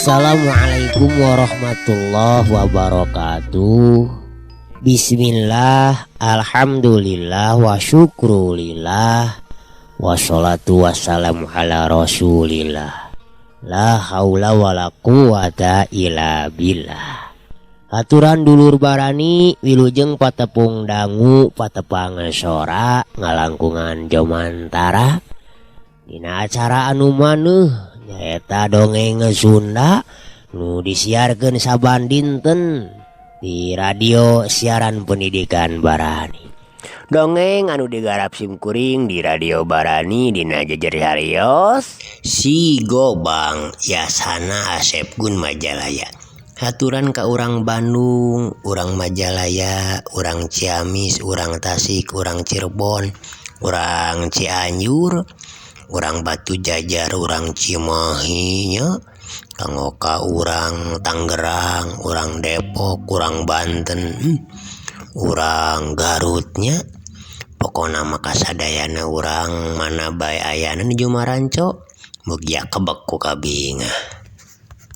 Assalamualaikum warahmatullahi wabarakatuh. Bismillah, alhamdulillah, wa syukrulillah, wassalatu wassalamu ala rasulillah. La haula wala quwata illa billah. Aturan dulur barani wilujeng patepung dangu patepang sora ngalangkungan jomantara dina acara anu maneuh nyaeta dongeng Sunda nu disiarkeun saban dinten di radio siaran pendidikan Barani. Dongeng anu digarap simkuring di radio Barani dina jejer harios Si Gobang Yasana Asep Gun Majalaya. Haturan ka urang Bandung, urang Majalaya, urang Ciamis, urang Tasik, urang Cirebon, urang Cianjur, urang Batu Jajar, urang Cimahi nya, kanggo ka urang Tangerang, urang Depok, urang Banten, urang Garutnya. Pokona mah kasadayana urang mana bae ayana di Jumaranco mugia kebek ku kabingah.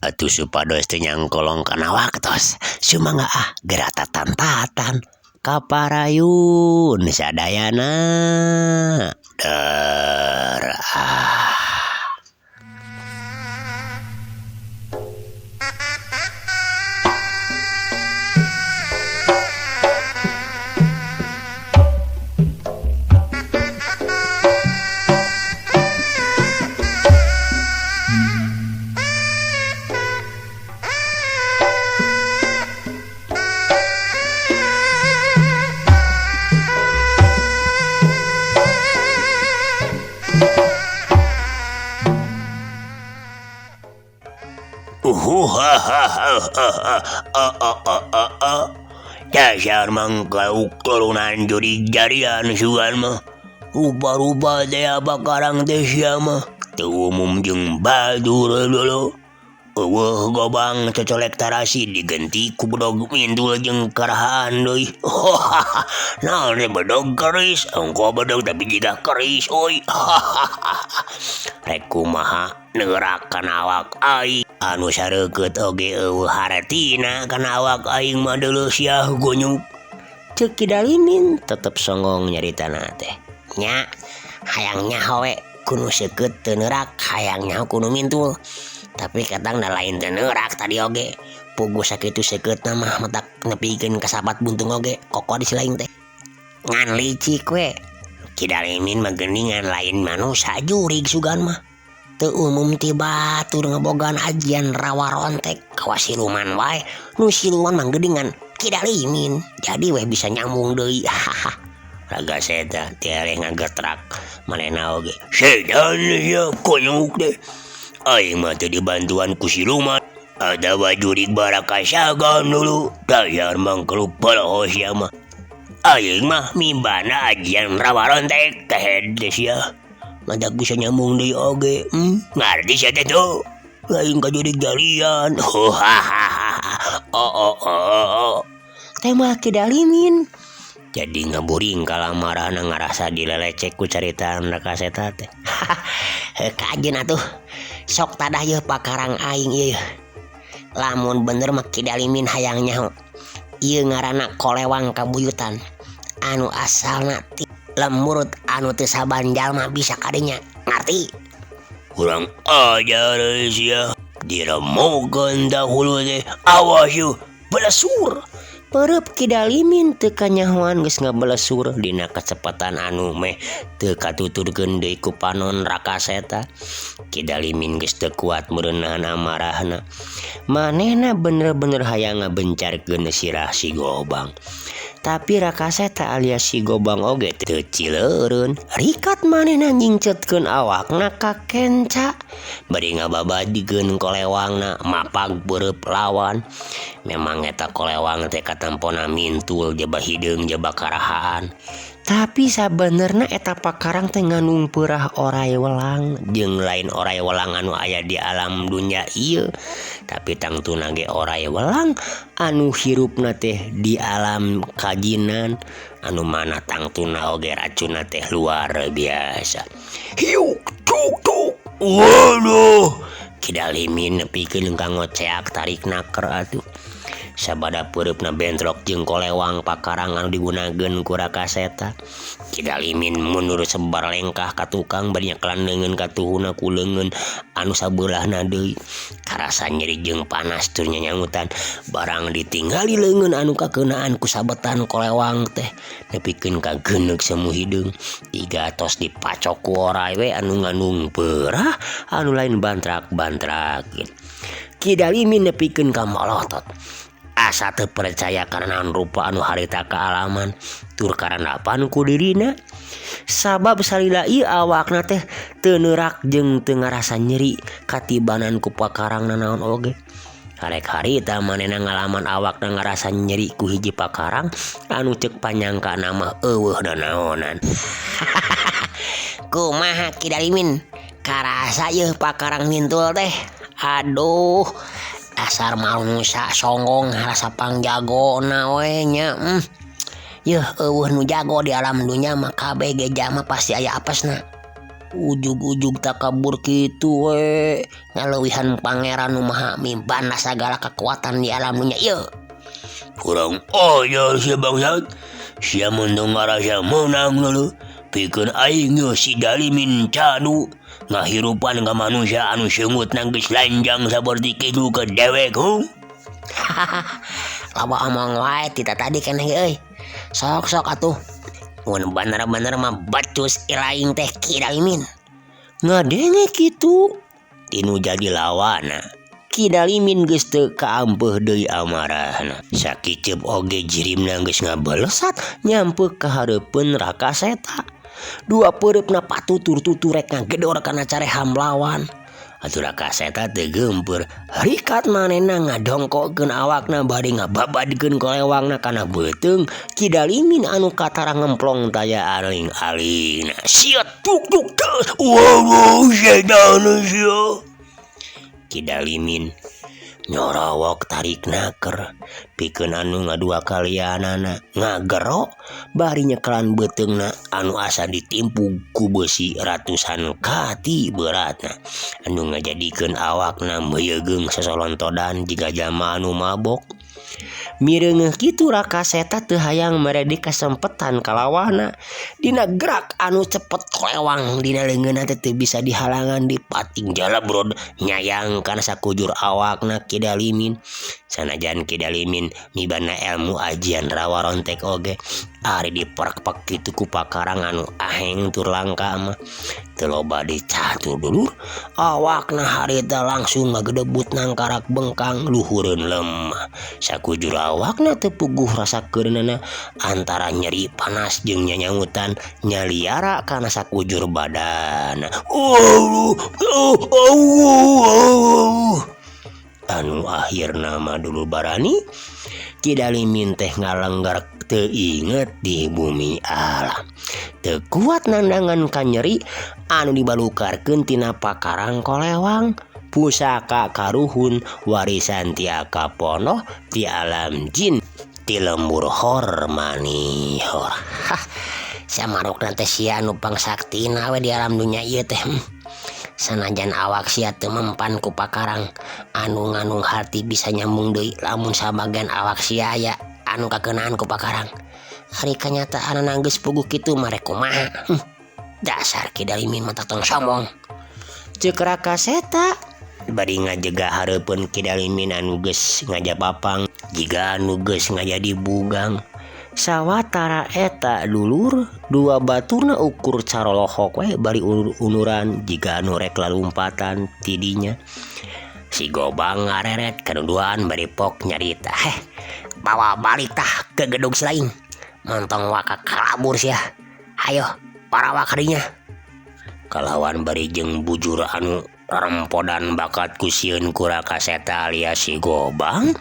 Atuh supados teu nyangkolong kana waktos sumangga gerata tantatan kaparayun sadayana dasar mangkau turunan juri jarian sugan mah rupa-rupa teh bakarang teh sia mah teu umum jeung badur dulu. Eueuh Gobang cocolek tarasi diganti ku bedog mindul jeung karahaan deui. Naon teh bedog keris engko bedog tapi jiga keris euy. Rek kumaha neurak kana awak aing anu sareukeut oge eueuh hartina kana awak aing mah deuleu sia gonyuk. Ceuk Kidalimin tetep songong nyaritana teh. Nya hayang nyaho we kudu seukeut teu neurak, hayang nyaho kudu mintul. Tapi kadang da lain teu neurak tadi oge. Puguh sakitu seukeutna mah matak nepikeun ka sabat buntung oge koko di silaing teh. Ngan licik we. Kidalimin mah geuningan lain manusia jurig sugan mah. Teu umum ti batur ngebogaan ajian rawa rontek kawa siluman wae. Nu siluman mah geuningan Kidalimin. Jadi we bisa nyambung deui. Raga seta tiare ngagetrak manehna oge. Sedan ya konyuk deh. Aing mah teu dibantuan ku siluman. Ada wajurig barakasagan dulu. Dayar mangkelu palahos ya mah. Aing mah mimbana ajian rawa rontek kahed teh sia. Madak bisa nyambung deui oge. Ngarti sia teh tuh. Aing kajurig jalian. Teh mah Kidalimin. Jadi ngaburing kalamarana ngarasa dilelecek ku caritaan rakaseta teh. Kajen atuh. Sok tadah yeuh pakarang aing ieu. Lamun bener mah Kidalimin hayang nyaho. Ieu ngaranna kolewang kabuyutan. Anu asalna ti lemurut anu teu saban jalma bisa kadinya. Ngarti? Kurang ajar sia. Diremogan dahulu teh. Awas yeuh, belesur. Perep Kidalimin teu kanyahoan geus ngabelesur dina kacepatan anu meh teu katuturkeun deui ku panon rakaseta. Kidalimin geus teu kuat meureun nahan amarahna. manehna bener-bener hayang ngabencarkeun sirah si Gobang. Tapi Rakaseta alias si Gobang oge teu cileureun. Rikat manehna nyingcetkeun awakna ka kenca, bari ngababadikeun kolewangna mapag beureub lawan. Memang eta kolewang teh katampona mintul jaba hideung jaba karahaan. Tapi sabenerna eta pakarang teh ngandung peurah oray welang jeung lain oray welang anu aya di alam dunya ieu. Tapi tangtuna ge oray welang anu hirupna teh di alam kajinan, anu mana tangtuna oge racunna teh luar biasa. Hiuk tuk tuk. Waduh, Kidalimin nepikeun ka ngoceak tarik naker atuh. Sabada peureupna bentrok jeung kolewang pakarang anu digunakeun ku Rakaseta. Kidalimin mundur sebar lengkah ka tukang bari nyekelandeungeun ka tuhuna ku leungeun anu sabeulahna deui. Karasa nyeri jeung panas tur nyanyangutan barang ditinggali leungeun anu kakeunaan ku sabetan kolewang teh nepikeun ka geuneuk semu hideung. Iga tos dipacok ku oray we anu ngandung peurah anu lain bantrak-bantrakeun. Kidalimin nepikeun ka molotot. Asa teu percaya karena rupa anu harita kaalaman tur karandapan ku dirina. Sabab salila ieu awakna teh teu neurak jeung teu ngarasa nyeri katibanan ku pakarangna naon oge. Karek harita manehna ngalaman awakna ngarasa nyeri ku hiji pakarang anu ceuk panyangka nama eueuh da naonan. Kumaha Kidalimin? Karasa yeuh pakarang mintul teh. Aduh, dasar manusia songgong rasa pangjagona we nya. Yeuh eueuh nu jago di alam dunya mah kabeh ge jama pasti aya apesna. Ujug-ujug takabur kitu we, ngaleuwihan pangeran nu maha mimpanna sagala kekuatan di alam dunya ieu. Kurang aya sia bangsat, sia mun ngarasa meunang leuh pikeun aing si Dalimin cadu ngahirupan ka manusia anu seungutna geus lanjang saperti kitu ke dewek hung. Loba omong wae tita tadi keneh euy. Sok-sok atuh. Mun bener-bener mah bacus ilaing teh Kidalimin. Ngadenge kitu tinu jadi lawana. Kidalimin geus teu kaampeuh deui amarahna. Sakicep oge jirimna geus ngabalesat nyampe ka hareupeun Rakaseta. Dua peureupna patutur-tutur rek ngagedor kana careham lawan. Atuh Rakaseta teu geumpeur, rikat manehna ngadongkokeun awakna bari ngababadkeun kolewangna kana beuteung Kidalimin anu katara ngemplong taya aling-alingna. Sia tuk tuk tus. Wow, setan sia. Kidalimin nyorowok tarik naker pikeun anu ngadua kalianana ngagero bari nyekelan beuteungna anu asa ditimpu ku besi ratusan kati beratna anu ngajadikeun awakna meyegeung sasolontodan jiga jalma anu mabok. Mireungeuh kitu Rakaseta teu hayang merede kasempetan kalawana. Dina gerak anu cepet kolewang dina leungeunna teh teu bisa dihalangan dipating jalabrod nyayang kana sakujur awakna Kidalimin. Sanajan Kidalimin mibana ilmu ajian rawa rontek oge, ari diperk-perk kitu ku pakarang anu aheng tur langka mah teu loba dicatur dulur. Awakna harita langsung ngagedebut nang karak bengkang luhureun lemah. Sakujur awakna teu puguh rasakeunana antara nyeri panas jeung nyanyangutan nyaliara kana sakujur badan. Anu akhirna mah dulu barani Kidalimin teh ngalenggar teu inget di bumi alam. Teu kuat nandangan ka nyeri anu dibalukarkeun tina pakarang kolewang. Pusaka karuhun warisan tiaka ponoh ti alam jin ti lembur hor manihor. Samarukna teh sia nu pangsaktina we di alam dunya ieu teh. Sanajan awak sia teu mempan ku pakarang anu ngandung hati bisa nyambung deui lamun sabagian awak sia aya anu kakeunaan ku pakarang. Ari kanyataanna geus puguh kitu mare kumaha. Dasar Kidalimin mah tong sombong. Ceuk Rakaseta bari ngajega hareupeun Kidalimin anu geus ngajapapang jiga anu geus ngajadi bugang. Sawatara eta dulur dua baturna ukur carolohok we bari unuran jiga anu rek lalumpatan tidinya. Si Gobang ngareret keduaan bari pok nyarita. Bawa balik tah ke gedung selain. Montong waka kalabur sia. Ayo, para wakarinya. Kalawan bari jeung bujur anu rempodan bakat kusieun ku Rakaseta alias si Gobang.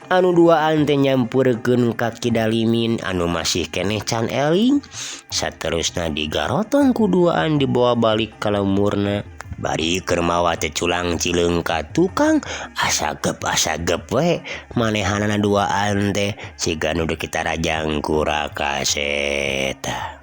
Anu duaan teh nyampurkeun ka Kidalimin anu masih keneh can eling. Saterusna digaroton ku duaan dibawa balik ka lemurna. Bari keur mawa teh culang cileung ka tukang asagep we manehanana duaan teh siga nu kita rajang ku Rakaseta.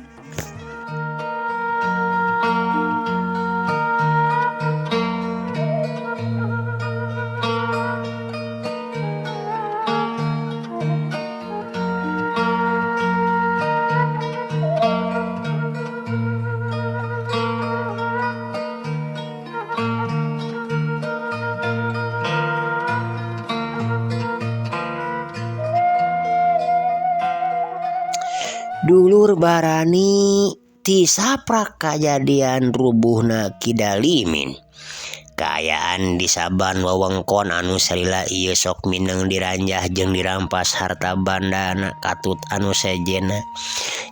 Dulur barani ti saprak kajadian rubuhna Kidalimin. Kaayaan di saban wewengkon anu salila ieu sok mineng diranjah jeung dirampas harta bandana katut anu sejena.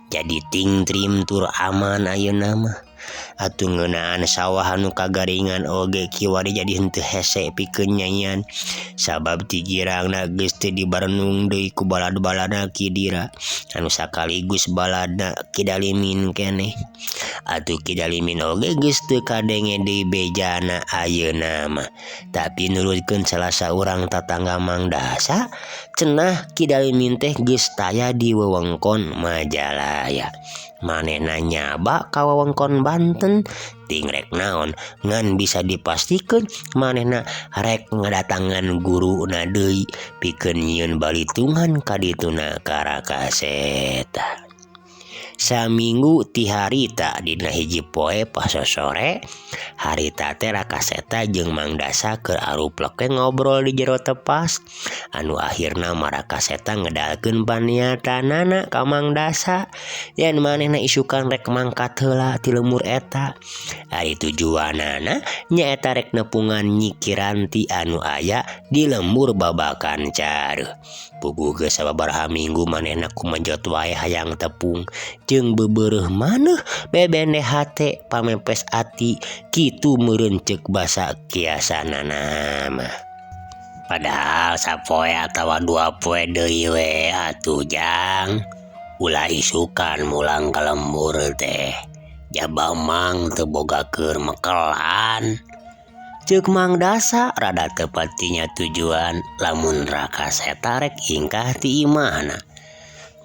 Jadi ting trim tur aman ayeuna mah. Atuh ngeunaan sawah anu kagaringan oge kiwari jadi henteu hese pikeun nyanyian. Sabab ti girangna geus teu dibarenung deui ku balad-baladna Kidira anu sakaligus baladna Kidalimin keneh. Atuh Kidalimin oge geus teu kadenge deui bejana ayeuna mah. Tapi nurutkeun salah saurang tatangga Mang Dasa, cenah Kidalimin teh geus taya di wewengkon Majalaya. Manehna nyaba ka wewengkon Banten ting rek naon ngan bisa dipastikeun manehna rek ngadatangan guruna deui pikeun nyieun balitungan ka dituna ka Rakaseta. Saminggu ti harita dina hiji poe pas sore harita teh Rakaseta jeung Mang Dasa keur aruplek ngobrol di jero tepas. Anu akhirna Rakaseta ngedalkeun paniatanana ka Mang Dasa yen manehna isukan rek mangkat heula ti lemur eta. Ari tujuanana nyaeta rek nepungan Nyi Kiranti anu aya di lembur babakan Careuh. Puguh geus sababaraha minggu manehna kumenjot wae hayang tepung jeung bebeureuh maneh bebende hate pamepes ati kitu meureun ceuk basa kiasanana mah. Padahal sapoe atawa 2 poe deui we atuh jang ulah isukan mulang ka lembur teh. Jaba mang teu boga keur mekelan. Ceuk Mang Dasa rada teu patinya tujuan lamun Rakaseta rek ingkah ti imahna.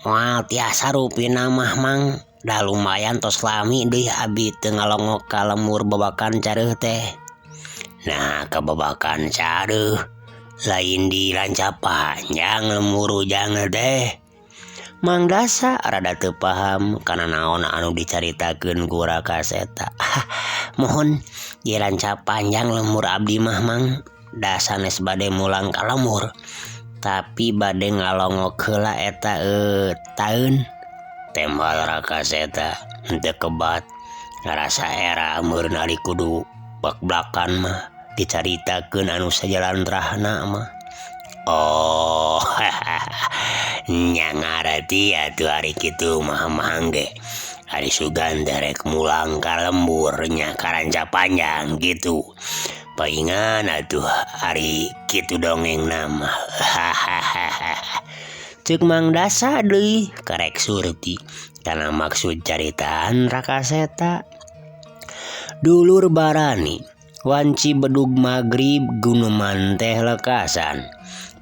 Moal tiasa rupina mah Mang, dah lumayan tos lami deui abi teu ngalongok ka lemur babakan Careuh teh. Nah, ka babakan Careuh lain di Ranca Panjang lemur ujang teh. Mang Dasa rada teu paham kana naon anu dicaritakeun ku Rakaseta. Mohon di Ranca Panjang lemur abdi mah Mang, da sanes bade mulang ka lemur. Tapi bade ngalongok heula eta taeun. Tembal Rakaseta henteu kebat ngarasa era meureun ari kudu bak-blakan mah dicaritakeun anu sajalantrahna mah. Oh, nya ngarti atuh ari kitu mah mangge. Ari Suganda rek mulang ka lembur nya ka Ranca Panjang gitu. Paingan atuh ari kitu dongengna mah. Ceuk Mang Dasa deui karek surti kana maksud caritaan Rakaseta. Dulur barani wanci bedug magrib guneman teh lekasan.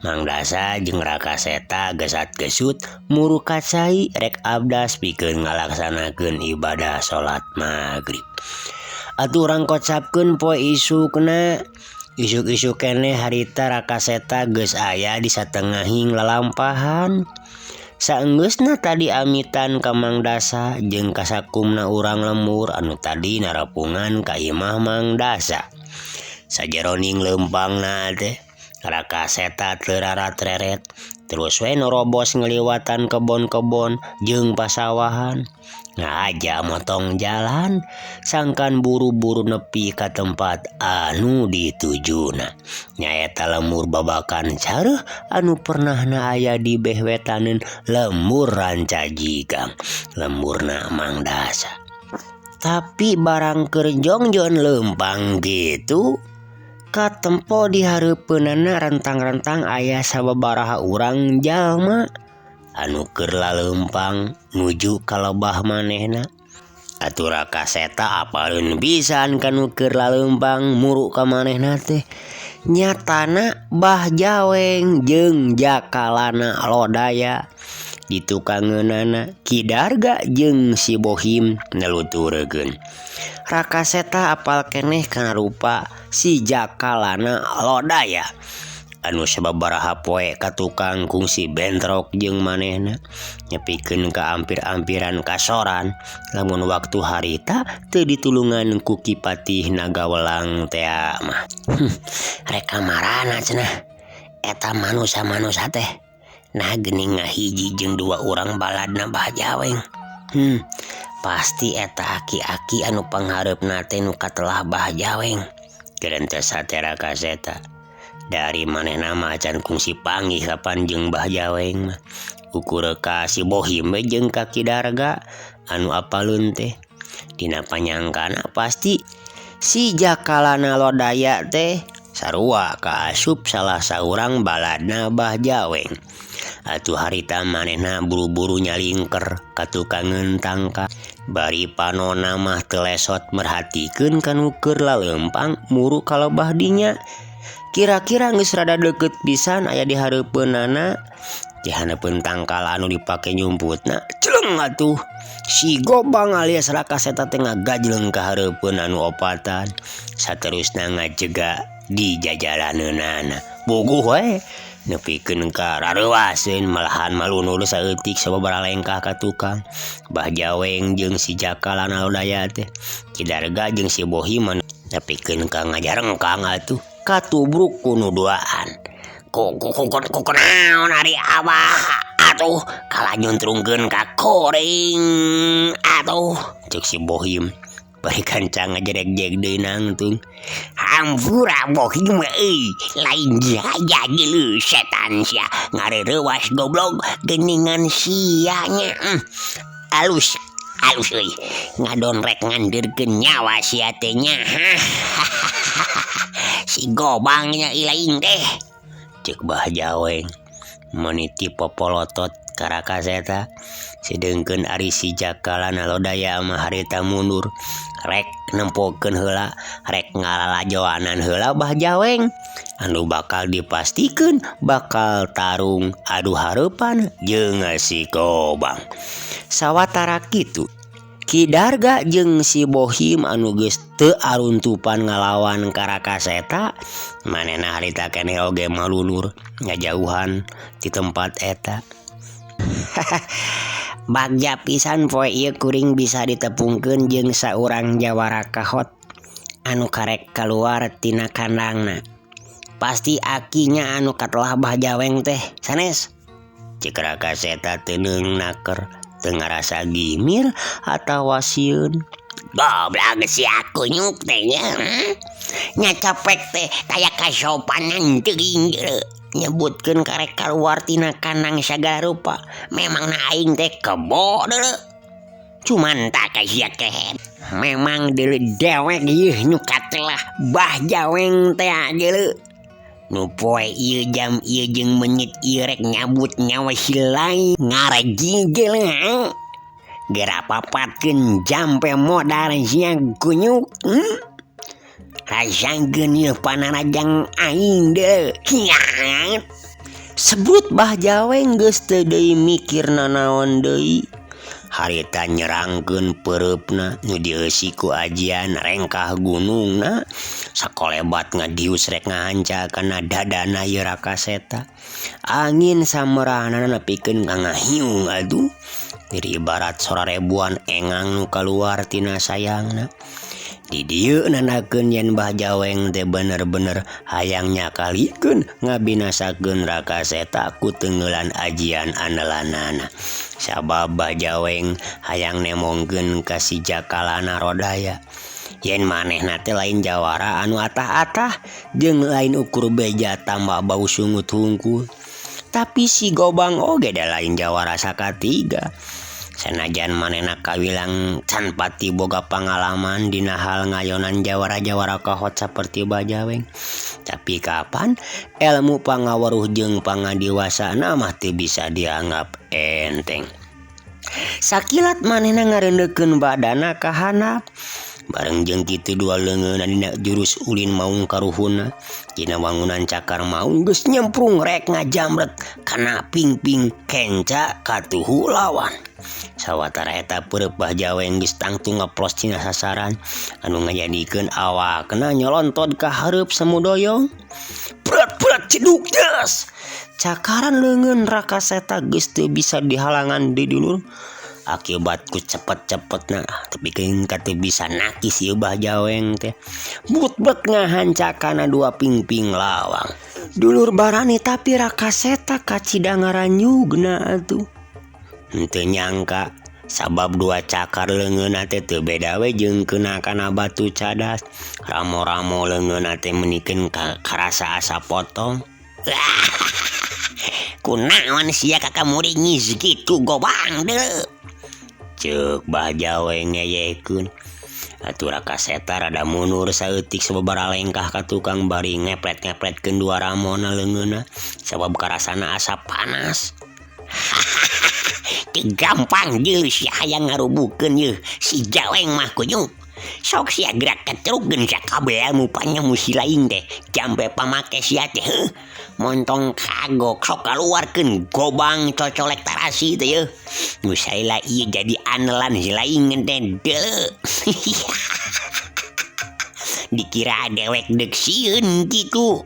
Mang Dasa jeung Rakaseta gesat-gesut muru kacai rek abdas pikeun ngalaksanakeun ibadah salat magrib. Atuh urang kocapkeun poe isukna. Isuk-isuk keneh harita Rakaseta geus aya di satengahing lalampahan. Saenggeusna tadi amitan ka Mang Dasa jeung kasakumna urang lemur anu tadi narapungan ka imah Mang Dasa. Sajeroning leumpangna teh Rakaseta teu rarat-reret terus we nerobos ngeliwatan kebon-kebon jeung pasawahan. Ngajak motong jalan sangkan buru-buru nepi ka tempat anu ditujuna. Nyaeta lemur babakan careuh anu pernahna aya di behwetaneun lemur rancajigang, lemurna Mang Dasa. Tapi barang keur jongjon leumpang gitu, katempo di hareupeunana rentang-rentang aya sababaraha urang jalma anu keur laleumpang nuju ka lebah manehna. Atuh Raka Seta apaleun pisan kanu keur laleumpang muru ka manehna teh. Nyatana Bah Jaweng jeung jakalana Lodaya ditukangeunana Ki Darga jeung si Bohim neluturkeun. Raka Seta apal keneh kana rupa si jakalana Lodaya anu sababaraha poe ka tukang kungsi bentrok jeung manehna nyepikeun ka ampir-ampiran kasoran lamun waktu harita teu ditulungan ku Kipatih Nagawelang teh mah. Rek kamarana cenah eta manusa-manusa teh nah geuning ngahiji jeung dua urang baladna Bah Jaweng. Pasti eta aki-aki anu panghareupna teh nu katelah Bah Jaweng. Keun teh sate Raka Seta. Dari manehna macan kungsi panggih kapan jeung Bah Jaweng mah. Ukur ka si Bohim jeung ka Ki Darga anu apaleun teh. Dina panyangkana pasti si jakalana Lodaya teh sarua ka asup salah saurang baladna Bah Jaweng. Atuh harita manehna buru-buru nyalingker ka tukangeun tangka. Bari panonna mah teu lesot merhatikeun kanu keur laleumpang muru ka lebah dinya. Kira-kira geus rada deukeut pisan aya di hareupeunana, di handeupeun tangkal anu dipake nyumputna. Celeng atuh si Gobang alias Raka Seta teh ngagajleung ka hareupeun anu opatan, saterusna ngajega di jajalaneunana. Bogoh we nepikeun ka rareuwaseun malahan malunur saeutik sababaraha lengkah ka tukang. Bah Jaweng jeung si jakalana Lodaya teh, Ki Darga jeung si Bohim nepikeun ka ngajarengkang atuh katubruk ku nuduaan. Kunaon ari Abah atuh kala nyuntrungkeun ka koring atuh cek si Bohim. Bari kancang ngajereg-jeg deui nangtung. Hampura Bohim euy lain jaya geuleuh setan sia ngareurewas goblok geuningan sia nya. Alus euy ngadon rek ngandeurkeun nyawa sia teh nya. Si Gobangnya ilaing deh cek Bah Jaweng meniti popolotot ka Raka Seta. Sedengkeun ari si jakalana Lodaya mah harita mundur rek nempokeun heula rek ngalalajoanan heula Bah Jaweng anu bakal dipastikeun bakal tarung adu hareupan jeung si Gobang. Sawatara kitu Ki Darga jeung si Bohim anu geus teu aruntupan ngalawan ka Raka Seta, manehna harita keneh oge malunur ngajauhan ti tempat eta. Bagja pisan poe ieu kuring bisa ditepungkeun jeung saurang jawara kahot anu karek kaluar tina kandangna. Pasti akinya anu katelah Bah Jaweng teh sanes. Cek Raka Seta teu neung naker, teu ngarasa gimir atawa sieun. Goblok si aku nyuk teh nya. Nya capek teh kaya kasopanan teuing nyebutkeun karek kaluar tina kandang sagala rupa. Memangna aing teh kebo deuleu. Cuman tak sia kehet. Memang deuleu dewek ieu nu katelah Bah Jaweng teh deuleu. Nu poe ieu jam ieu jeung menit ieu rek nyabut nyawa si lain ngarejigel. Geura papatkeun jampe modal sia kunyuk. Rasakeun ieu panarajang aing deuleu. Sebut Bah Jaweng geus teu deui mikir nanaon deui. Harita nyerangkeun peureupna nu dieusi ku ajian rengkah gunungna sakolebat ngadius rek ngahanca kana dadana ieu Raka Seta. Angin samerahna nepikeun ka ngahiung atuh. Diri ibarat sora ribuan engang nu kaluar tina sayangna. Di dieu nanakeun yen Mbah Jaweng teh bener-bener hayangnya kalikeun ngabinasakeun Rakaseta ku teungeulan ajian anelanana. Sabab Mbah Jaweng hayang nemongkeun ka si Jakalana Rodaya. Yen manehna teh lain jawara anu atah-atah jeung lain ukur beja tambah bau sungut hungkul. Tapi si Gobang oge da lain jawara sakatiga. Sanajan manehna kawilang can pati boga pangalaman dina hal ngayonan jawara-jawara kahot saperti Mbah Jaweng. Tapi kapan ilmu pangaweruh jeung pangadiwasana mah teu bisa dianggap enteng. Sakilat manehna ngarendekeun badana ka handap. Bareng jeung kitu dua leungeunna dina jurus ulin maung karuhuna. Dina wangunan cakar maung geus nyemprung rek ngajamret kana pingping kenca katuhu lawan. Sawatara eta peureup Mbah Jaweng geus tangtu ngeplos tina sasaran anu ngajadikeun awakna nyolontod ka hareup samudoyong. Berat-berat ceduk des. Cakaran leungeun Rakaseta geus teu bisa dihalangan di dulur. Akibat ku cepet-cepetna tapi keun kate bisa nakis ieu Mbah Jaweng teh. But-but ngahancakana dua pingping lawang. Dulur barani tapi Rakaseta kacida ngaranyugna atuh. Henteu nyangka sabab dua cakar leungeunna teh teu beda we jeung keunakana batu cadas. Ramo-ramo leungeunna teh menikeun karasa asa potong. Kunaon sia kakamuri ngis kitu Gobang deuleu. Ceuk Mbah Jaweng ngeyekeun. Atuh Rakaseta rada mundur saeutik sababaraha lengkah ka tukang bari ngeplet-ngepletkeun dua ramona leungeunna sabab karasana asa panas. Teu gampang deui sia hayang ngarubukeun yeuh si Jaweng mah kunyuk. Sok sia gerak katrugkeun sakabeh ilmu panyamu si lain teh jampe pamake sia teh montong kagok sok kaluarkeun Gobang cocolek tarasi teh yeuh. Nu saela ieu jadi anelan si lain teh deuleu. Dikira dewek deuk sieun kitu.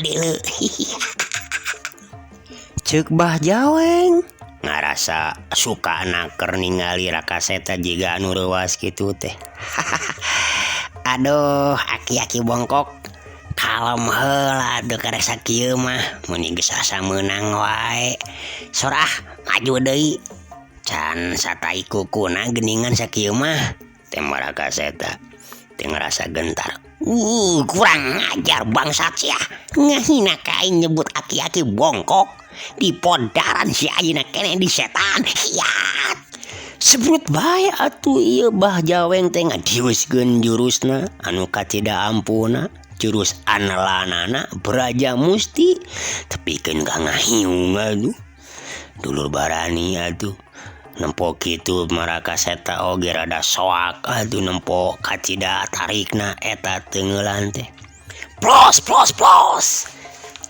Deuleu. Ceuk Mbah Jaweng ngarasa suka naker ningali Rakaseta jiga anu reuwas kitu teh. Aduh, aki-aki bongkok. Kalem heula atuh karasa kieu mah, mun geus asa meunang wae. Sorah, maju deui. Can satai kukuna geuningan sakieu mah. Teh Rakaseta teh ngarasa gentar. Kurang ngajar bangsat sia. Ngahina ka aing nyebut aki-aki bongkok. Di podaran si ayeuna keneh di setan. Hiat. Sebrut bae atuh ieu Mbah Jaweng teh ngadiuskeun jurusna anu kacida ampuna. Jurus anelanana Braja Musti. Tepikeun ka ngahiung atuh. Dulur barani atuh. Nempo kitu Rakaseta oge rada soak atuh nempo kacida tarikna eta teungeulan teh. Plos plos plos.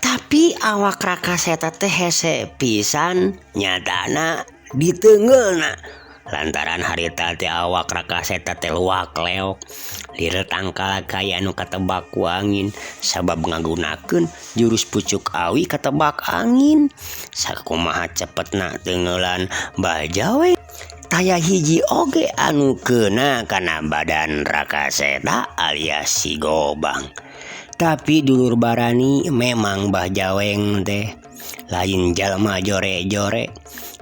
Tapi awak Rakaseta teh hese pisan nyatana di teungeulna. Lantaran harita teh awak Rakaseta teh luak leok. Liret angkala kaya anu katebak ku angin sabab ngagunakeun jurus pucuk awi katebak angin. Sakumaha cepetna teungeulan Mbah Jaweng. Taya hiji oge anu keuna kana badan Rakaseta alias si Gobang. Tapi dulur barani memang Mbah Jaweng teh lain jalma jore-jore.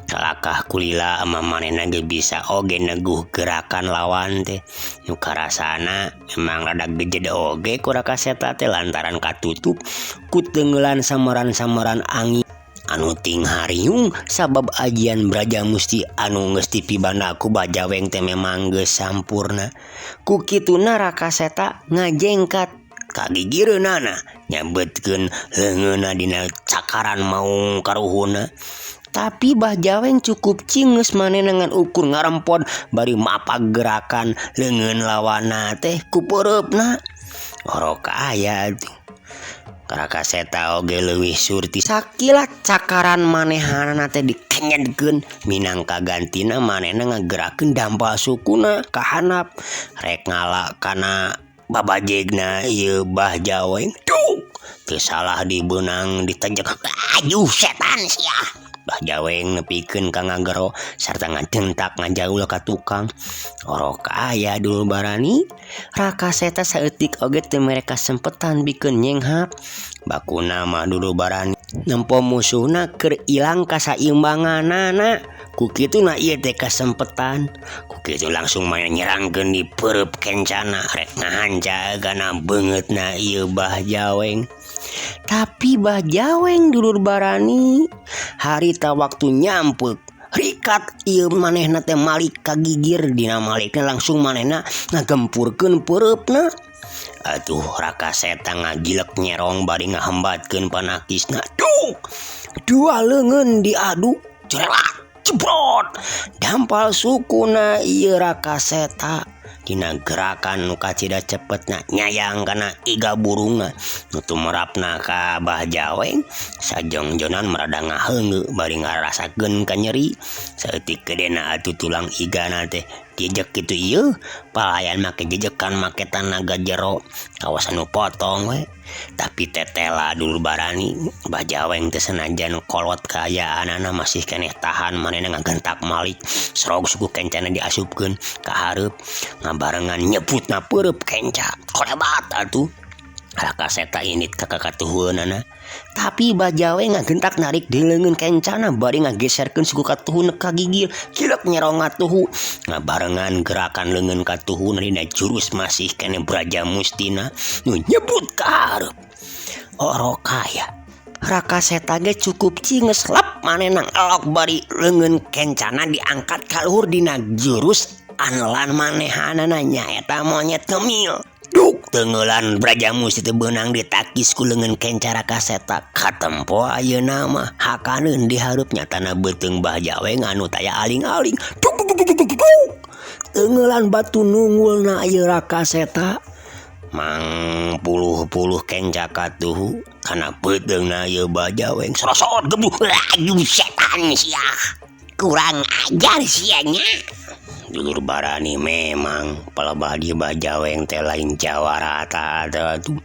Kalakah kulila manehna ge bisa oge neguh gerakan lawan teh. Nu karasana emang rada gejed oge ku Rakaseta teh lantaran katutup ku teungeulan sameran-sameran angin anu ting hariung sabab ajian Braja Musti anu geus dipibanda ku Mbah Jaweng teh memang geus sampurna. Ku kituna Rakaseta ngajengkat kagigireunana nyabetkeun leungeunna dina cakaran maung karuhuna. Tapi Mbah Jaweng cukup cingeus manehna ngan ukur ngarempod bari mapak gerakan leungeun lawanna teh ku peureupna. Orok aya atuh. Rakaseta oge leuwih surti sakilat cakaran manehna teh dikenyedkeun minangka gantina manehna ngagerakeun dampal sukuna ka handap rek ngala kana babajegna ieu Mbah Jaweng. Tuh, teu salah dibeunang ditejek. Aduh setan sia. Jaweng nepikeun ka ngagero sarta ngadentak ngajaul ka tukang. Orok aya dulu barani Raka Seta saeutik oge teu mere kasempetan bikeun nyenghap. Bakuna mah dulu barani nempo musuhna keur ilang kasaimbanganana. Ku kituna ieu teh kasempetan. Ku kitu langsung maya nyerangkeun di pereup kencana rek ngahancaeugana beungeutna ieu Bah Jaweng. Tapi Bah Jaweng dulur barani harita waktu nyampeuk rikat ieu manehna teh malik kagigir dina malikna langsung manehna ngagempurkeun peureupna. Atuh Raka Seta ngajilek nyerong bari ngahembatkeun panakisna. Dua leungeun diadu cerelat cebrot dampal sukuna ieu Raka Seta dina gerakan nu kacida cepetna nyayang kana iga burungna nu tumerapna ka Bah Jaweng sajongjonan merada ngaheungeu bari ngarasakeun ka nyeri saeutik gedena atuh tulang igana teh jejek kitu ieu palayan make jejekan make tanaga jero kawasan nu potong we. Tapi tetela dulu barani Bah Jaweng teh senajan kolot kaayaanana masih keneh tahan manehna ngagentak malik serog suku kencana diasupkeun ka hareup ngabarengan nyebutna peureub kenca kolebat atuh. Raka Seta init ka kakatuhueunana tapi Bah Jaweng ngagentak narik di leungeun kencana bari ngageserkeun suku katuhuna ka gigir cilek nyerong atuhu ngabarengan gerakan leungeun katuhuna dina jurus masih keneh Braja Mustina nu nyebut ka hareup. Orok aya Raka Seta ge cukup cinges lep manehna elok bari leungeun kencana diangkat ka luhur dina jurus anelan manehanana nyaeta monyet ngemil. Duk tenggelan Braja Musti teu beunang ditakis ku leungeun kenca Raka Seta katempo ayeuna mah hakaneun di hareup nyatana beuteung Bah Jaweng anu taya aling-aling. Tenggelan batu nunggulna ieu Raka Seta mang puluh-puluh kenca katuhu kana beuteungna ieu Bah Jaweng sorosot gebluk laju setan sia kurang ajar sia nya. Dulur barani memang palebah di Bah Jaweng teh lain jawarata ada tuh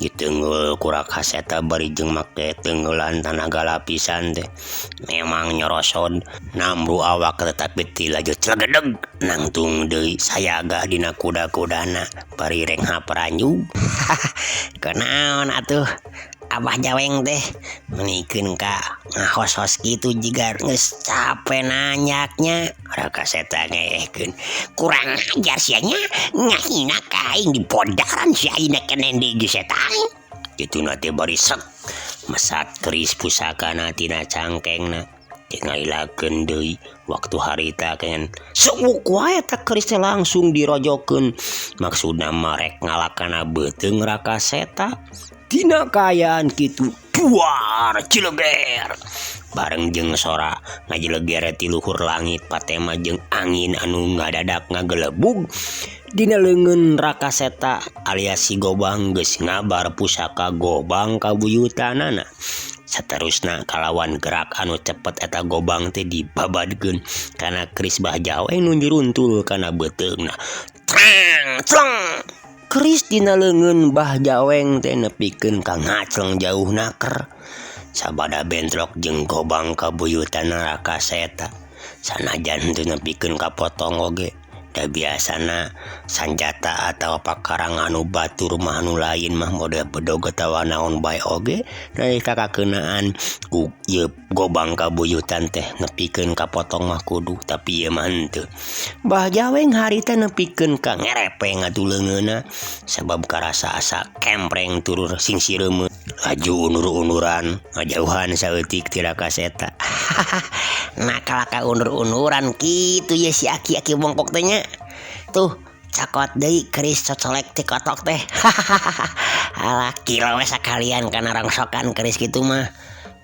ditenggel ku Raka Seta bari jeung make tenggelan tanaga lapisan teh memang nyorosod namru awak tetapi ti laju clegedeg nangtung deui sayaga dina kuda-kudana bari rek hapranyug. Kunaon atuh Abah Jaweng teh menikeun ka ngahos-hos kitu jiga geus capek nanyaknya. Raka Seta ngehkeun kurang ajar sia nya ngahina ka aing di podaran si aina keneh di setan. Kitu teh bari sek mesat keris pusakana tina cangkengna tingailakeun deui waktu harita keneh suuk wae eta keris teh langsung dirojokeun maksudna marek ngalakana beuteung Raka Seta. Tina kaayaan kitu duar cileger bareng jeung sora ngajileger ti luhur langit patema jeung angin anu ngadadak ngagelebug dina leungeun Raka Seta alias si Gobang geus ngabar pusaka Gobang kabuyutanana. Saterusna kalawan gerak anu cepet eta Gobang teh dibabadkeun kana keris Bah Jaweng nu njuruntul kana beuteungna. Trang keris dina leungeun Bah Jaweng teh nepikeun ka ngacleng jauh naker sabada bentrok jeung Gobang kabuyutan Raka Seta sanajan teu nepikeun ka potong oge da biasana sanjata atawa pakarang anu batur mah anu lain mah mode bedog atawa naon bae oge nalika kakeunaan ku ieu Gobang kabuyutan teh nepikeun ka potong mah kudu tapi ieu mah henteu. Bah Jaweng harita nepikeun ka ngerepeng atuh leungeunna sabab karasa asa kempreng turur sing sireumeuh laju unur-unuran ngajauhan saeutik ti Raka Seta. Nakal ka unur-unuran kitu ya si aki-aki bongkok teh nya. Tuh cakot deui keris cocolek ti kotok teh. Alah kilo we sakalian kana rongsokan keris kitu mah.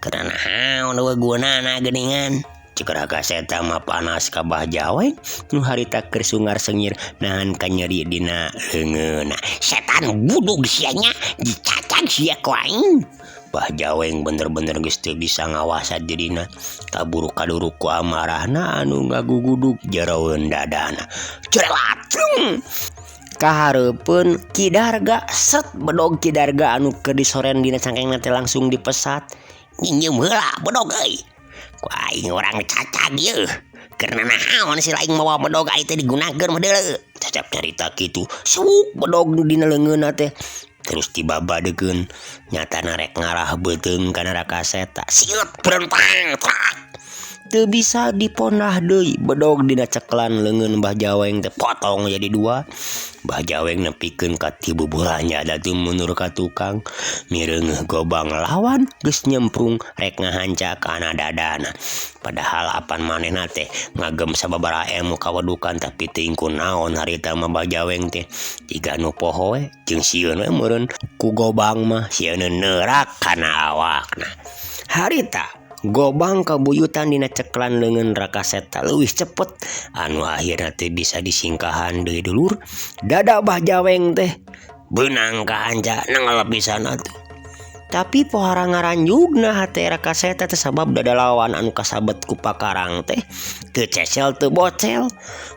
Keuna naon we gunana geuningan. Cik Raka Seta mah panas ka Bah Jaweng nu harita keur sungar sengir nahan ka nyeri dina leungeunna. Setan budug sia nya dicacag sia ku aing. Bah Jaweng bener-bener geus teu bisa ngawasa dirina kaburu kaduruk ku amarahna anu ngagugudug jeroeun dadana. Cerelat kahareupeun Ki Darga set bedog Ki Darga anu keur disoren dina cangkengna teh langsung dipesat. Nyieum heula bedog euy. ku aing orang cacag ieu karena naon si laing mawa bedog ari teh digunakeun model cacap nyarita kitu suuk bedog dina leungeunna teh terus dibabadekeun nyatana rek ngarah beuteung kana Rakaseta silet berentang trak teu bisa diponah deui bedog dina ceklan leungeun Mbah Jaweng teh potong jadi dua. Mbah Jaweng nepikeun ka ti buburanya da teu mundur ka tukang mireungeuh gobang lawan geus nyemprung rek ngahanca kana dadana padahal apan manehna teh ngagem sababaraha ilmu kawedukan tapi teu ingkun naon harita mah Mbah Jaweng teh jiga nu poho we jeung sieun we meureun ku gobang mah sieun neurak kana awakna harita gobang kabuyutan dina ceklan leungeun Rakaseta leuwih cepet anu akhirna teh bisa disingkahan deui dulur dada Mbah Jaweng teh beunang kahanca nangalap pisan atuh tapi pohara ngaranjugna hate Rakaseta teh sabab dada lawan anu kasabet ku pakarang teh teu cecel teu bocel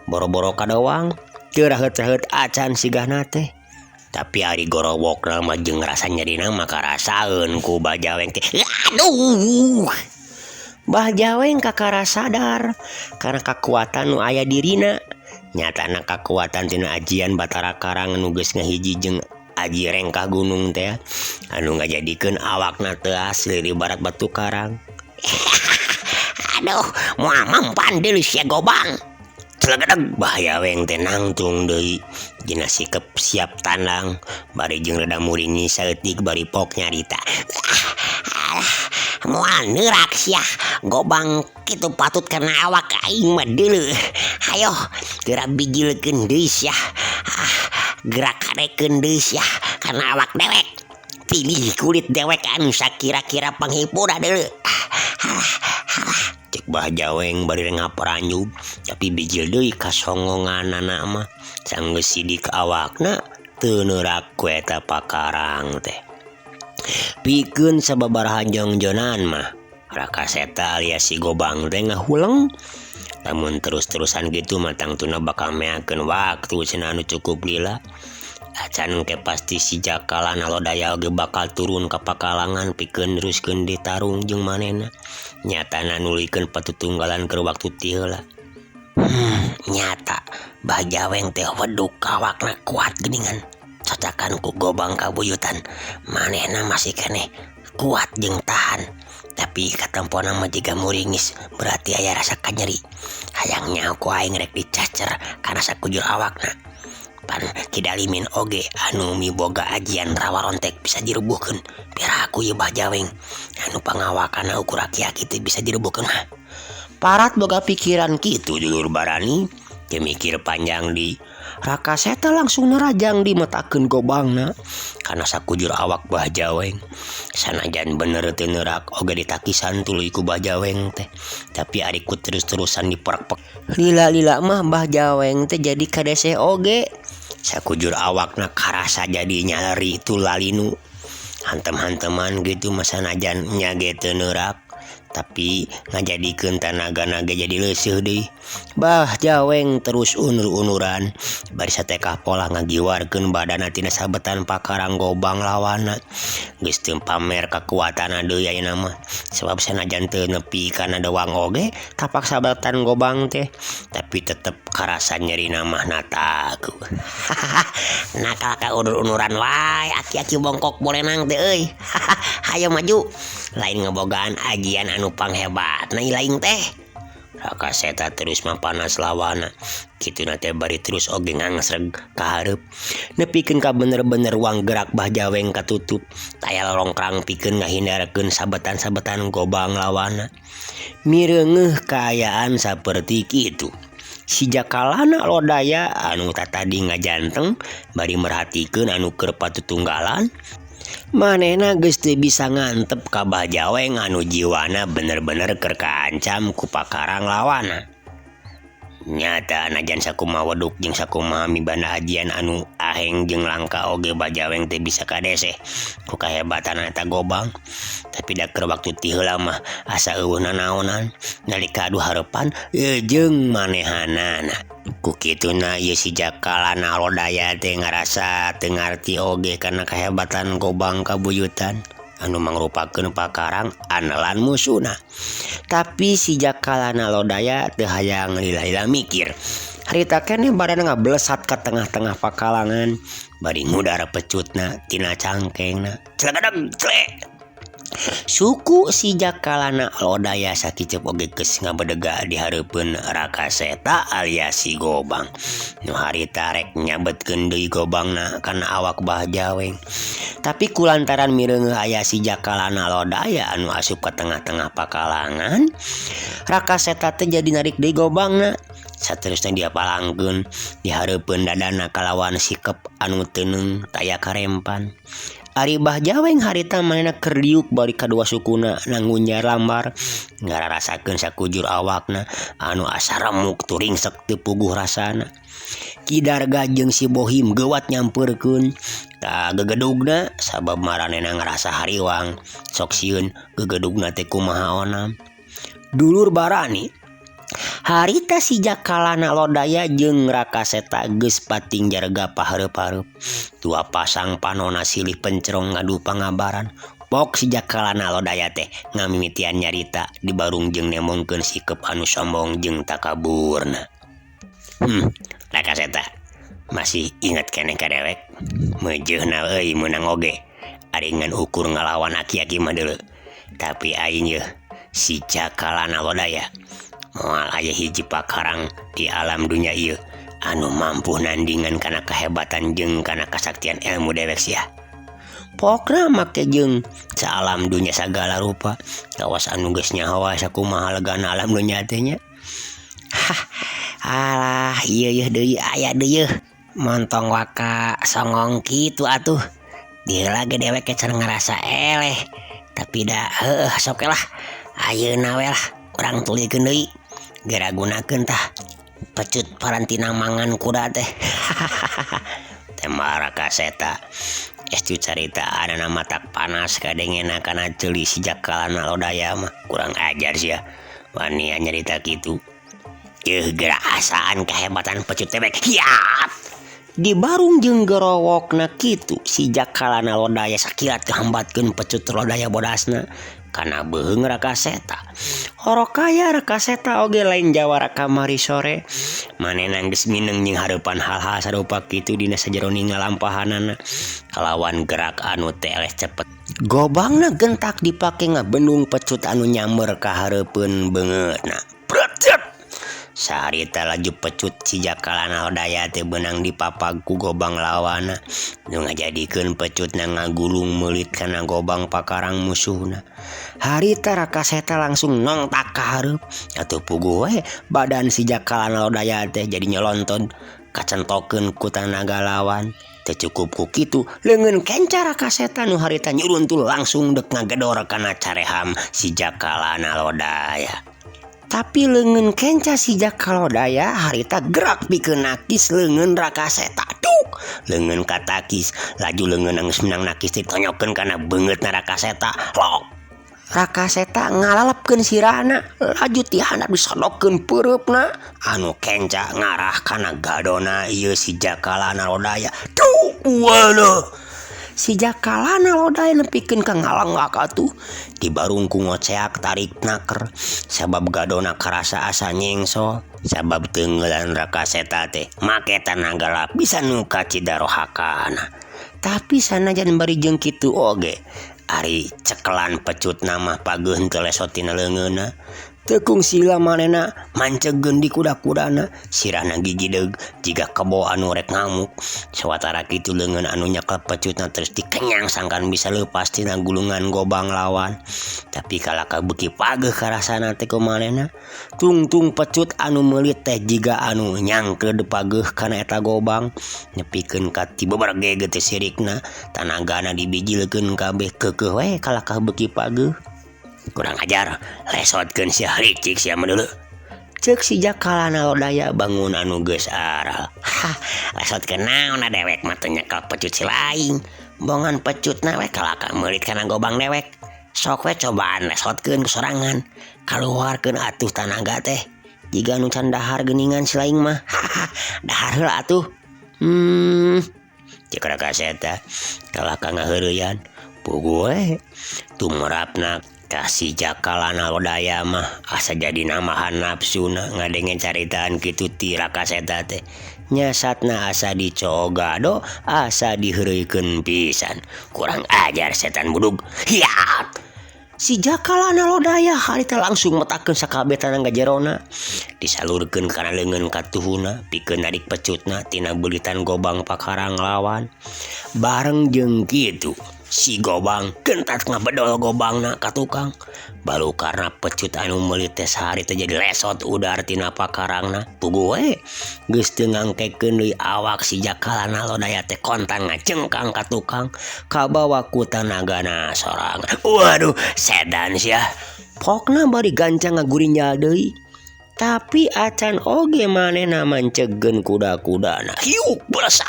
boro-boro kadawang teu raheut-raheut acan sigahna teh tapi ari gorowokna mah jeung rasa nyerina mah karasaeun ku Mbah Jaweng teh aduh Mbah Jaweng kakara sadar karena kekuatan nu aya dirina nyatana kekuatan tina ajian Batara Karang nu geus ngahiji jeung aji rengkah gunung teh anu ngajadikeun awakna teu asli di barat batu karang aduh moal mempan deui sia gobang celegedeg Mbah Jaweng teh nangtung deui dina sikep siap tandang bari jeung rada muringi saeutik bari pok nyarita moal neurak sia gobang kitu patut karena awak aing mah deuleu hayo geura bijilkeun deui sia gerak karekeun deui sia karena awak dewek pilih kulit dewek anu sakira-kira panghipura deuleu cek Mbah Jaweng bari ngaparanjug tapi bijil deui kasongonganana mah sanggeus sidik awakna teu neurak ku eta pakarang teh pikeun sababaraha jongjonan mah Rakaseta alias si gobang teh ngahuleng lamun terus-terusan gitu mah tangtuna bakal meakeun waktu cenah anu cukup lila acan ke pasti si Jakala nalodaya oge bakal turun ka pakalangan pikeun neruskeun ditarung jeung manehna nyatana nulikeun patutunggalan keur waktu ti heula nyata Mbah Jaweng teh weduk awakna kuat geuningan cocokan ku gobang kabuyutan manehna masih keneh kuat jeung tahan tapi katempona mah jiga muringis berarti aya rasa kanyeri hayangnya aku aing rek dicacer kana sakujur awakna pan kidalimin oge anu miboga ajian rawa rontek bisa dirubuhkeun biar aku ieu Mbah Jaweng anu pangawakana ukur aki-aki teh bisa dirubuhkeun mah parat boga pikiran kitu dulur barani teu mikir panjang di Rakaseta langsung nerajang dimetakeun gobangna kana sakujur awak Mbah Jaweng sanajan bener teu neurak oge ditakisan tuluy ku Mbah Jaweng teh tapi ari ku terus-terusan diperek-pek lila-lila mah Mbah Jaweng teh jadi kadese oge sakujur awakna karasa jadi nyari tulalinu hantem-hanteman gitu mah sanajan nya ge teu neurak tapi ngajadikeun tanaga-naga jadi leuseuh deui Mbah Jaweng terus unur-unuran bari satekah pola ngagiwarkeun badanna tina sabetan pakarang gobang lawanna geus teu pamer kakuatanna deui ayeuna mah sebab sanajan teu nepi kana doang oge tapak sabetan gobang teh tapi tetep karasa nyerina mah nataku nakal ka unur-unuran wae aki-aki bongkok bolenang teh euy hayo maju lain ngebogaan ajian anu panghebat na ilaing teh Rakaseta terus mapanas lawana kituna teh bari terus oge ngangesreg ka hareup nepikeun ka bener-bener ruang gerak Mbah Jaweng katutup tayal rongkrang pikeun ngahindarkeun sabetan-sabetan gobang lawana mireungeuh kaayaan saperti kitu si Jakalana lodaya anu tadi ngajanteng bari merhatikeun anu keur patutunggalan manehna geus teu bisa ngantep ka Mbah Jaweng anu jiwana bener-bener keur kaancam ku pakarang lawana nyata najan sakumaha weduk jeung sakumaha mibanda ajian anu aheng jeung langka oge Mbah Jaweng teh bisa kadese ku kahebatan eta gobang tapi da keur waktu ti heula mah asa eueuh nanaonan nalika adu hareupan jeung manehanana ku kituna ieu si Jakalana lodaya teh ngarasa teu ngarti oge kana kahebatan gobang kabuyutan anu mangrupakeun pakarang anelan musuhna. Tapi si Jakalana Lodaya teu hayang lila-lila mikir. Harita keneh badan ngablesat ka tengah-tengah pakalangan, bari ngudar pecutna tina cangkengna. Clegadeg cle. Suku si Jakalana Lodaya sakicep oge geus ngabedega di hareupeun Rakaseta alias si Gobang. Nu harita rek nyabetkeun deui Gobangna kana awak Bahjaweng. Tapi kulantaran mireungeuh aya si Jakalana Lodaya anu asup ka tengah-tengah pakalangan, Rakaseta teh jadi narik deui Gobangna. Saterusna dia palangkeun di hareupeun dadana kalawan sikep anu teuneng taya karempan. Ari Bahjaweng harita manehna keur liuk bari kadua sukuna nangunjar lambar, ngararasakeun sakujur awakna anu asa remuk tu ringsek teu puguh rasana. Kidarga jeung si Bohim geuwat nyampeurkeun ka gegedugna sabab maranehna ngarasa hariwang, sok sieun gegedugna teh kumaha onam. Dulur Barani, harita si Jakalana Lodaya jeung Rakaseta geus pating jarga pahareup-hareup. Tua pasang panona silih pencerong ngadu pangabaran. Pok si Jakalana Lodaya teh ngamimitian nyarita dibarung jeung nemongkeun sikep anu sombong jeung takaburna. Rakaseta, masih inget keneh ka dewek? Meujeuhna euy meunang oge. Ari ngan ukur ngalawan aki-aki mah deuleu. Tapi aing yeuh si Jakalana Lodaya moal aya hiji pakarang di alam dunia ieu anu mampu nandingan kana kehebatan jeung kana kasaktian ilmu dewek sia. Pokna make jeung saalam dunia sagala rupa kawas anu geus nyaho sakumaha legana alam dunia teh nya. Alah ieu deui aya deui montong waka songong kitu atuh. Dieu lagi dewek can ngarasa eleh. Tapi da sok lah ayeuna we lah urang tulikeun deui. Gara gunakeun tah pecut parantina mangan kuda teh. Tema Rakaseta estu carita anana matak panas kadengena kana ceuli si Jakalana Lodaya mah kurang ajar sia wani nyarita kitu. Yeuh geura asaan kahebatan pecut teh kiat. Di barung jeung gerowokna kitu si Jakalana Lodaya sakilat kehambatkeun pecut Lodaya bodasna kana beuheung Rakaseta. Horokaya Rakaseta oge lain jawara kamari sore. Manehna geus mineng jeung hareupan hal-hal sarupa kitu dina sajero ngalampahanana kalawan gerak anu teh eleh cepet. Gobangna gentak dipake ngabendung pecut anu nyamber ka hareupeun beungeutna. Saharita laju pecut si Jakalana Lodaya teh beunang dipapag ku Gobang lawana nu ngajadikeun pecutna ngagulung meulit kana Gobang pakarang musuhna. Harita Rakaseta langsung nongtak ka hareup atuh puguh we badan si Jakalana Lodaya teh jadi nyolonton kacentokeun ku tanaga lawan. Teu cukup ku kitu leungeun kenca Rakaseta nu harita nyuruntul langsung dek ngagedor kana careham si Jakalana Lodaya. Tapi leungeun kenca si Jakalana Lodaya harita gerak pikeun nakis leungeun Rakaseta. Duk, leungeun katakis, laju leungeun geus menang nakis ditonyokeun kana beungeutna Rakaseta. Lok. Rakaseta ngalalapkeun sirahna, laju ti handap disodokeun peureupna anu kenca ngarah kana gadona ieu si Jakalana Lodaya. Duk, waduh. Si Jakalana Lodaya nepikeun ka ngalanggak atuh dibarung ku ngoceak tarik naker sabab gadona karasa asa nyengsol sabab teungeulan Rakaseta teh make tanaga lapisan nu kacidarohakana. Tapi sanajan bari jeung kitu oge ari cekelan pecut nama pageun teu lesot tina leungeunna. Tekung sila manehna mancegeun di kuda-kudana sirahna gigideug jiga kebo anu rek ngamuk. Sawatara kitu leungeun anu nyekel pecutna terus dikenyang sangkan bisa leupas tina gulungan Gobang lawan. Tapi kalaka beuki pageuh karasana teh ku manehna tungtung pecut anu meulit teh jiga anu nyangkreud pageuh kana eta Gobang nepikeun ka ti beberge teh sirikna tanagana dibijilkeun kabeh keukeuh we kalaka beuki pageuh. Kurang ajar lesotkeun sia ricik sia medeuleu. Ceuk si Jakalana Lodaya bangun anu geus aral. Lesotkeun naon dewek mah teu nyekel pecut si laing. Bongan pecutna we kalaka meulit kana Gobang dewek. Sok we cobaan lesotkeun ku sorangan. Kaluarkeun atuh tanaga teh. Jiga anu can dahar geuningan si laing mah. Dahar heula atuh. Ceuk Rakaseta kalaka ngaheureuyan. Pugue tumrapna kasih jakalana lodaya mah asa jadi namahan nafsuna ngadengen caritaan kitu ti Raka Seta teh. Nyasatna asa dicogado asa diheureukeun pisan. Kurang ajar setan budug. Hiat. Si jakalana lodaya harita langsung metakeun sakabehna ngajerona. Disalurkeun kana leungeun katuhuna pikeun narik pecutna tina beulitan Gobang pakarang lawan. Bareng jeung kitu si Gobang gentat ngabedol Gobangna ka tukang. Baru karena pecut anu meuli teh sahari teh jadi lesot udar tina pakarangna. Pugue geus teu ngangkekeun deui awak si jakalana lodaya teh kontan ngacengkang ka tukang kabawa ku tanagana sorangan. Waduh, sedan sia. Pokna bari gancang ngagurinjal deui. Tapi acan oge manehna mancegeun kuda-kudana. Hiuk berasa.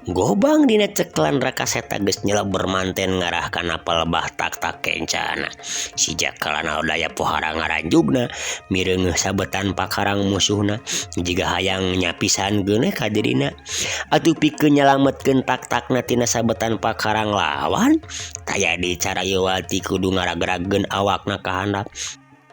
Gobang dina ceklan Raka Seta geus nyeleb bermanten ngarah kana palebah tak-tak kencana. Si jakalana lodaya pohara ngaranjugna mireungeuh sabetan pakarang musuhna jiga hayang nyapisan geuneh ka dirina. Atuh pikeun nyalametkeun tak-takna tina sabetan pakarang lawan tayadi carayewati kudu ngaragragkeun awakna ka handap.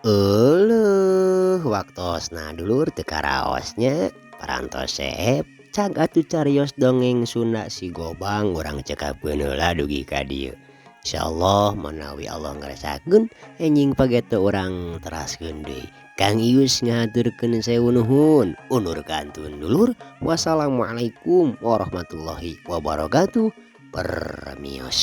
Euleuh waktosna dulur teu karaosnya parantos sep. Cag atuh carios dongeng Sunda si Gobang urang cekapkeun heula dugi ka dieu. Insyaallah menawi Allah ngarasakeun enjing pagete urang teraskeun deui. Kang Ius ngaturkeun sewu nuhun. Undur kantun dulur. Wassalamualaikum warahmatullahi wabarakatuh. Permios.